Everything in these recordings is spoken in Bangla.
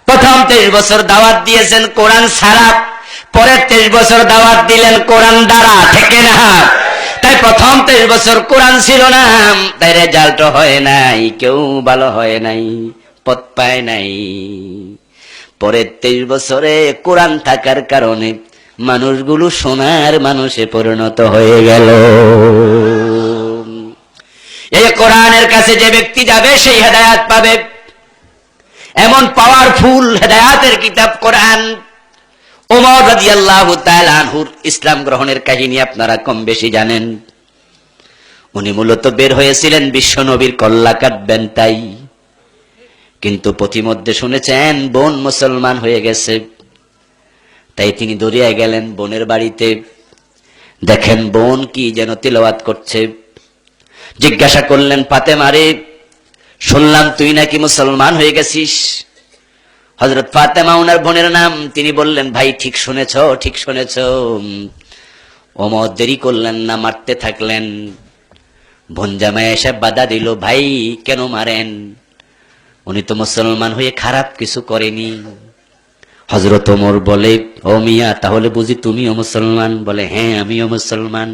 প্রথম 23 বছর দাওয়াত দিয়েছেন কোরআন ছাড়া, পরের 23 বছর দাওয়াত দিলেন কোরআন দ্বারা, ঠিক না? তাই প্রথম 23 বছর কোরআন ছিল না, তাই রেজাল্ট হয় নাই, কেউ ভালো হয় নাই, পথ পায় নাই। পরের 23 বছরে কোরআন থাকার কারণে মানুষগুলো সোনার মানুষে পরিণত হয়ে গেল। এই কোরআনের কাছে যে ব্যক্তি যাবে সেই হেদায়েত পাবে। এমন পাওয়ারফুল হেদায়েতের কিতাব কোরআন। ওমর রাদিয়াল্লাহু তাআলা আনহুর ইসলাম গ্রহণের কাহিনী আপনারা কম বেশি জানেন। উনি মূলত বের হয়েছিলেন বিশ্ব নবীর কল্লা কাটবেন তাই, কিন্তু পথিমধ্যে শুনেছেন বোন মুসলমান হয়ে গেছে, তাই তিনি দৌড়িয়ে গেলেন বোনের বাড়িতে। দেখেন বোন কি যেন তিলাওয়াত করছে। জিজ্ঞাসা করলেন, ফাতেমারে, শুনলাম তুই নাকি মুসলমান হয়ে গেছিস। হযরত ফাতেমা ওনার বোনের নাম। তিনি বললেন, ভাই ঠিক শুনেছ, ঠিক শুনেছ। ওমর দেরি করলেন না, মারতে থাকলেন। বোন জামাই এসে বাধা দিল, ভাই কেন মারেন, উনি তো মুসলমান হয়ে খারাপ কিছু করেনি। হযরত ওমর বলে, ও মিয়া তাহলে বুঝি তুমিও মুসলমান? বলে, হ্যাঁ আমিও মুসলমান।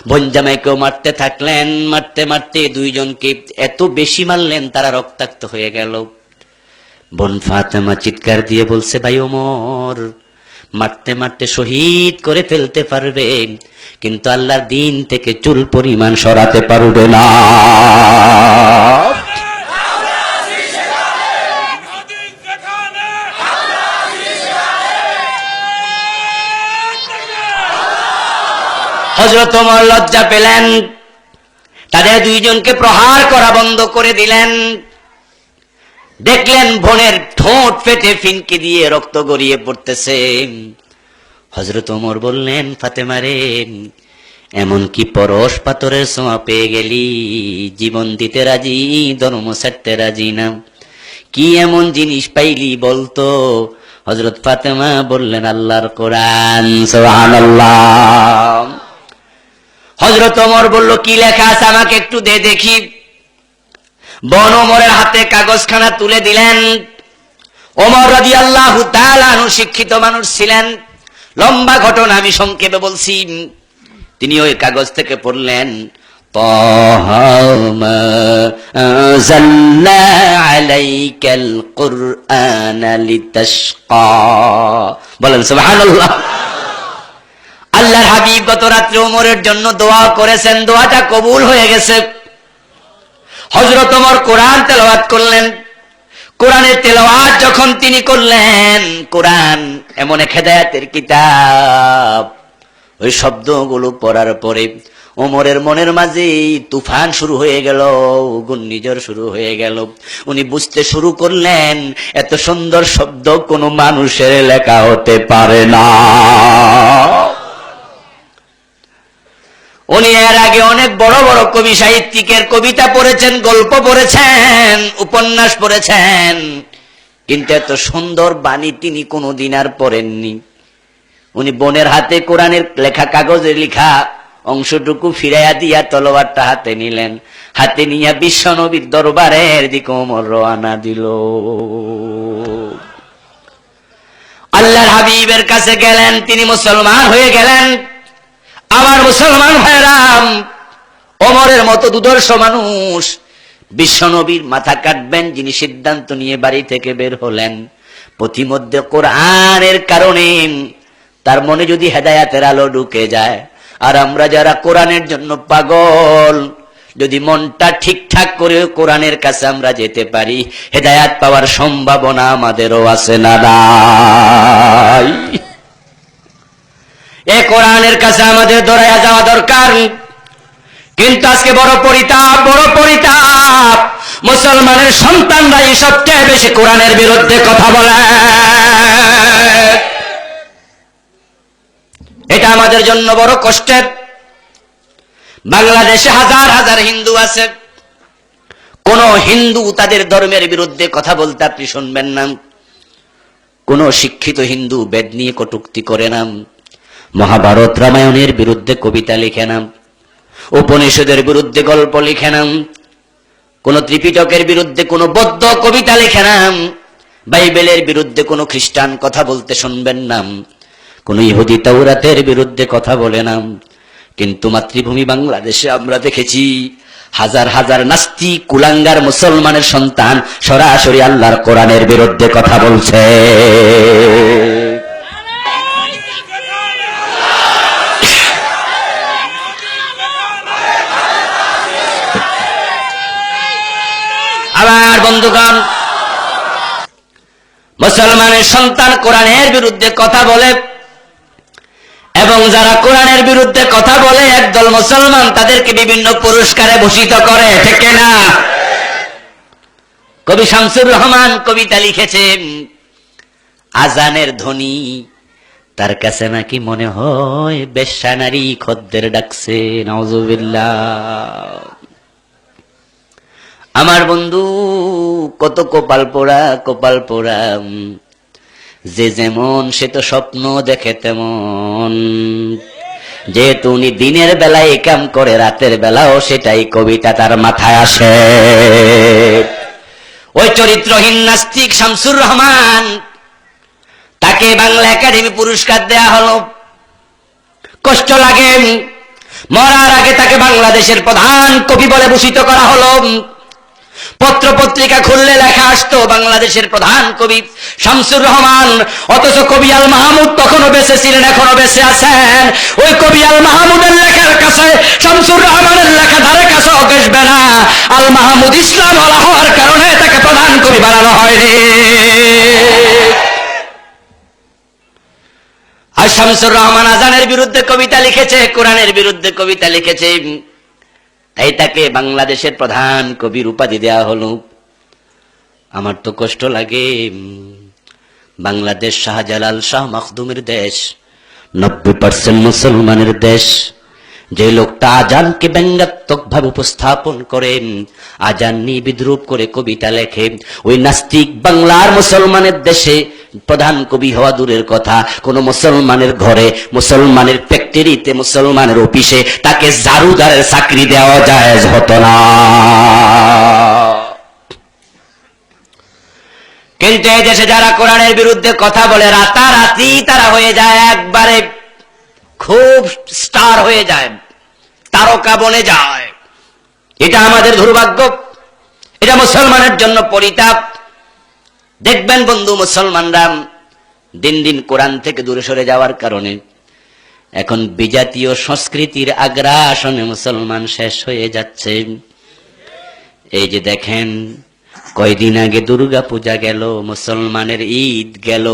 বোন জামাইকেও মারতে থাকলেন। মারতে মারতে দুইজনকে এত বেশি মারলেন তারা রক্তাক্ত হয়ে গেল। বোন ফাতেমা চিৎকার দিয়ে বলছে, ভাই ওমর মারতে মারতে শহীদ করে ফেলতে পারবে, কিন্তু আল্লাহর দিন থেকে চুল পরিমাণ সরাতে পারবে না। হযরত ওমর লজ্জা পেলেন, তাদের দুইজনকে প্রহার করা বন্ধ করে দিলেন। দেখলেন বোনের ঠোঁট ফেটে ফিনকি দিয়ে রক্ত গড়িয়ে পড়তেছে। হযরত ওমর বললেন, ফাতেমা রে, এমন কি পরশ পাথরের ছোঁয়া পেয়ে গেলি, জীবন দিতে রাজি, ধর্ম ছাড়তে রাজি না, কি এমন জিনিস পাইলি বলতো? হযরত ফাতেমা বললেন, আল্লাহর কোরআন। সুবহানাল্লাহ। হযরত ওমর বলল, কি লেখা আছে আমাকে একটু দে দেখি। বোন ওমরের হাতে কাগজখানা তুলে দিলেন। ওমর রাদিয়াল্লাহু তাআলা আনহু শিক্ষিত মানুষ ছিলেন। লম্বা ঘটনা আমি সংক্ষেপে বলছি। তিনি ওই কাগজ থেকে পড়লেন, তাহা মা আনজালনা আলাইকাল কুরআনা লিতাশকা। বলেন সুবহানাল্লাহ। আল্লাহর হাবিব গত রাত্রে ওমরের জন্য দোয়া করেছেন, দোয়াটা কবুল হয়ে গেছে। হযরত ওমর কোরআন তেলাওয়াত করলেন। কোরআনের তেলাওয়াত যখন তিনি করলেন, কোরআন এমন এক হেদায়েতের কিতাব, ওই শব্দগুলো পড়ার পরে ওমরের মনের মাঝে তুফান শুরু হয়ে গেল, ঘূর্ণিঝড় শুরু হয়ে গেল। উনি বুঝতে শুরু করলেন, এত সুন্দর শব্দ কোনো মানুষের লেখা হতে পারে না। উনি এর আগে অনেক বড় বড় কবি সাহিত্যিকের কবিতা পড়েছেন, গল্প পড়েছেন, উপন্যাস পড়েছেন, কিন্তু এত সুন্দর বাণী তিনি কোনোদিন আর পড়েননি। উনি বোনের হাতে কোরআনের লেখা কাগজে লেখা অংশটুকু ফিরাইয়া দিয়া তলোয়ারটা হাতে নিলেন। হাতে নিয়ে বিশ্ব নবীর দরবারের দিকে ওমর রওনা দিল। আল্লাহর হাবিবের কাছে গেলেন, তিনি মুসলমান হয়ে গেলেন। আমার মুসলমান ভাইরাম, ওমরের মতো দুর্ধর্ষ মানুষ বিশ্ব নবীর মাথা কাটবেন যিনি সিদ্ধান্ত নিয়ে বাড়ি থেকে বের হলেন। পথিমধ্যে কোরআনের কারণে তার মনে যদি হেদায়েতের আলো ঢুকে যায়, আর আমরা যারা কোরআনের জন্য পাগল, যদি মনটা ঠিকঠাক করে কোরআনের কাছে আমরা যেতে পারি, হেদায়েত পাওয়ার সম্ভাবনা আমাদেরও আছে না নাই? এই কোরআনের কাছে আমাদের দৌড়াইয়া যাওয়া দরকার। কিন্তু আজকে বড় পরিতাপ, বড় পরিতাপ, মুসলমানের সন্তানরাই সবচেয়ে বেশি কোরআনের বিরুদ্ধে কথা বলে। এটা আমাদের জন্য বড় কষ্টের। বাংলাদেশে হাজার হাজার হিন্দু আছে, কোন হিন্দু তাদের ধর্মের বিরুদ্ধে কথা বলতে আপনি শুনবেন না। কোন শিক্ষিত হিন্দু বেদ নিয়ে কটূক্তি করে না, মহাভারত রামায়ণের বিরুদ্ধে কবিতা লিখে না, উপনিষদের বিরুদ্ধে গল্প লিখে না, কোন ত্রিপিটকের বিরুদ্ধে কোন বৌদ্ধ কবিতা লিখে না, বাইবেলের বিরুদ্ধে কোনো খ্রিস্টান কথা বলতে শুনবেন না, কোন ইহুদি তাওরাতের বিরুদ্ধে কথা বলে না। কিন্তু মাতৃভূমি বাংলাদেশে আমরা দেখেছি হাজার হাজার নাস্তিক কুলাঙ্গার মুসলমানের সন্তান সরাসরি আল্লাহর কোরআনের বিরুদ্ধে কথা বলছে। আবার বন্ধুগণ, মুসলমানের সন্তান কোরআনের বিরুদ্ধে কথা বলে এবং যারা কোরআনের বিরুদ্ধে কথা বলে একদল মুসলমান তাদেরকে বিভিন্ন পুরস্কারে ভূষিত করে, ঠিক না? কবি শামসুর রহমান কবিতা লিখেছেন, আজানের ধ্বনি তার কাছে নাকি মনে হয় বেশ্যা নারী খদ্দের ডাকছে। নাউজুবিল্লাহ। আমার বন্ধু কত কপাল পোড়া, যে যেমন সে তো স্বপ্ন দেখে তেমন। যেহেতু উনি দিনের বেলায় এই কাম করে, রাতের বেলাও সেটাই কবিতা তার মাথায় আসে। ওই চরিত্রহীন নাস্তিক শামসুর রহমান, তাকে বাংলা একাডেমি পুরস্কার দেয়া হলো। কষ্ট লাগে, মরার আগে তাকে বাংলাদেশের প্রধান কবি বলে ভূষিত করা হলো। পত্র পত্রিকা খুললে লেখা আসতো বাংলাদেশের প্রধান কবি শামসুর রহমান, অথচ কবি আল মাহমুদ তখনও বেঁচে ছিলেন, এখনো বেঁচে আছেন। ওই কবি আল মাহমুদের লেখার কাছে শামসুর রহমানের লেখা ধারে কাছেও ঘেঁষবে না। আল মাহমুদ ইসলাম ওয়ালা হওয়ার কারণে তাকে প্রধান কবি বানানো হয়নি। আর শামসুর রহমান আজানের বিরুদ্ধে কবিতা লিখেছে, কোরআনের বিরুদ্ধে কবিতা লিখেছে, তাই তাকে বাংলাদেশের প্রধান কবির উপাধি দেয়া হলো। আমার তো কষ্ট লাগে, বাংলাদেশ শাহজালাল শাহ মখদুমের দেশ, 90% মুসলমানের দেশ। যে লোকটা আজানকে ব্যঙ্গাত্মক ভাবে উপস্থাপন করেন, আজান নিয়ে বিদ্রুপ করে কবিতা লেখে, ওই নাস্তিক বাংলার মুসলমানের দেশে প্রধান কবি হওয়া দূরের কথা, কোন মুসলমানের ঘরে, মুসলমানের ফ্যাক্টরিতে, মুসলমানের অফিসে তাকে জারুদারের চাকরি দেওয়া জায়েজ হতো না। কিন্তু এই দেশে যারা কোরআনের বিরুদ্ধে কথা বলে রাতারাতি তারা হয়ে যায় একবারে খুব স্টার হয়ে যায়, তারকা বনে যায়। এটা আমাদের দুর্ভাগ্য, এটা মুসলমানের জন্য পরিতাপ। দেখবেন বন্ধু, মুসলমানরা দিন দিন কোরআন থেকে দূরে সরে যাওয়ার কারণে এখন বিজাতীয় সংস্কৃতির আগ্রাসনে মুসলমান শেষ হয়ে যাচ্ছে। এই যে দেখেন, কয়দিন আগে দুর্গা পূজা গেল, মুসলমানের ঈদ গেল।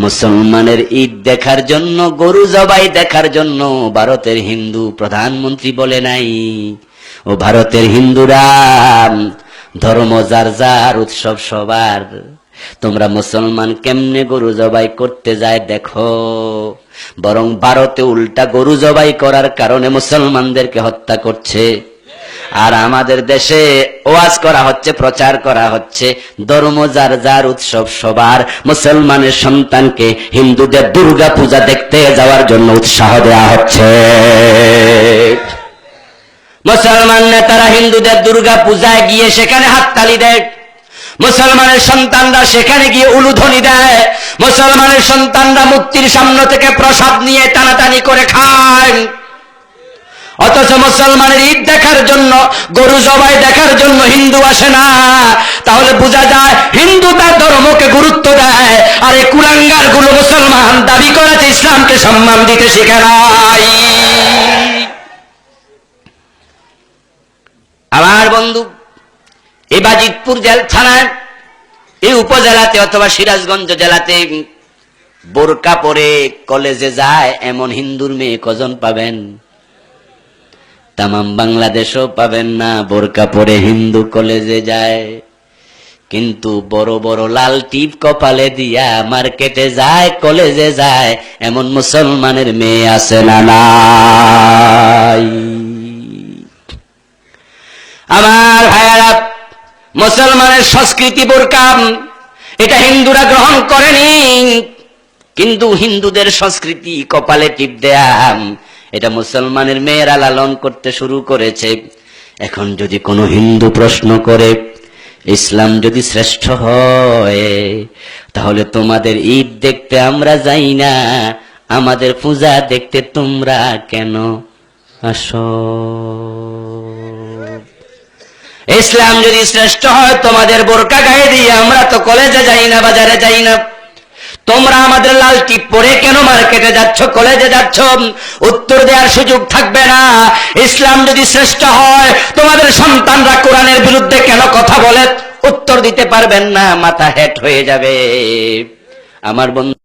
মুসলমানের ঈদ দেখার জন্য, গরু জবাই দেখার জন্য ভারতের হিন্দু প্রধানমন্ত্রী বলে নাই, ও ভারতের হিন্দুরা, ধর্ম যার যার, উৎসব সবার, তোমরা মুসলমান কেমনে গরু জবাই করতে যায় দেখো। বরং ভারতে উল্টা গরু জবাই করার কারণে মুসলমানদেরকে হত্যা করছে। আর আমাদের দেশে ওয়াজ করা হচ্ছে, প্রচার করা হচ্ছে, ধর্ম যার যার, উৎসব সবার। মুসলমানের সন্তানকে হিন্দুদের দুর্গা পূজা দেখতে যাওয়ার জন্য উৎসাহ দেওয়া হচ্ছে। মুসলমান নেতারা হিন্দুদের দুর্গা পূজায় গিয়ে সেখানে হাততালি দেয়, মুসলমানের সন্তানরা সেখানে গিয়ে উলুধ্বনি দেয়, মুসলমানের সন্তানরা মূর্তির সামনে থেকে প্রসাদ নিয়ে টানাটানি করে খায়। অথচ মুসলমানের ঈদ দেখার জন্য, গরু জবাই দেখার জন্য হিন্দু আসে না। তাহলে বোঝা যায় হিন্দু তার ধর্মকে গুরুত্ব দেয়, আর এই কুলাঙ্গার গুলো মুসলমান দাবি করেছে ইসলামকে সম্মান দিতে শিখে নাই। আমার বন্ধু, এই বাজিতপুর থানায়, এই উপজেলাতে অথবা সিরাজগঞ্জ জেলাতে বোরকা পরে কলেজে যায় এমন হিন্দুর মেয়ে কজন পাবেন? তামাম বাংলাদেশও পাবেন না বোরকা পরে হিন্দু কলেজে যায়। কিন্তু বড় বড় লাল টিপ কপালে দিয়া মার্কেটে যায়, কলেজে যায়, এমন মুসলমানের মেয়ে আছে না নাই? আমার ভাইয়ারা, মুসলমানের সংস্কৃতি বোরকা, এটা হিন্দুরা গ্রহণ করেনি, কিন্তু হিন্দুদের সংস্কৃতি কপালে টিপ দেয়া, এটা মুসলমানের মেয়েরা লালন করতে শুরু করেছে। এখন যদি কোনো হিন্দু প্রশ্ন করে, ইসলাম যদি শ্রেষ্ঠ হয় তাহলে তোমাদের ঈদ দেখতে আমরা যাই না, আমাদের পূজা দেখতে তোমরা কেন আসো? ইসলাম যদি শ্রেষ্ঠ হয় তোমাদের বোরকা গায়ে দিয়ে আমরা তো কলেজে যাই না, বাজারে যাই না, তোমরা আমাদের লাল টিপ পরে কেন মার্কেটে যাচ্ছ, কলেজে যাচ্ছ? উত্তর দেওয়ার সুযোগ থাকবে না। ইসলাম যদি শ্রেষ্ঠ হয় তোমাদের সন্তানরা কোরআনের বিরুদ্ধে কেন কথা বলে, উত্তর দিতে পারবেন না, মাথা হেট হয়ে যাবে। আমার বন্ধু